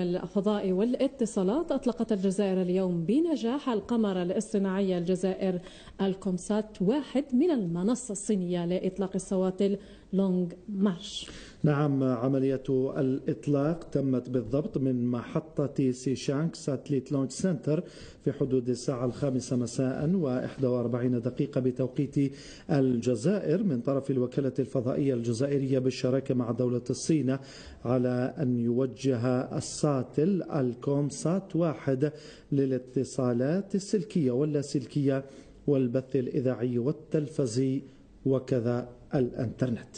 الفضاء والاتصالات أطلقت الجزائر اليوم بنجاح القمر الاصطناعي الجزائر الكومسات 1 من المنصة الصينية لإطلاق الصواريخ لونغ مارش. نعم، عملية الإطلاق تمت بالضبط من محطة سيشانغ ساتليت لونج سنتر في حدود الساعة 5 مساء و41 دقيقة بتوقيت الجزائر من طرف الوكالة الفضائية الجزائرية بالشراكة مع دولة الصين، على أن يوجه الساتل الكومسات 1 للاتصالات السلكية واللاسلكية والبث الإذاعي والتلفزي وكذا الإنترنت.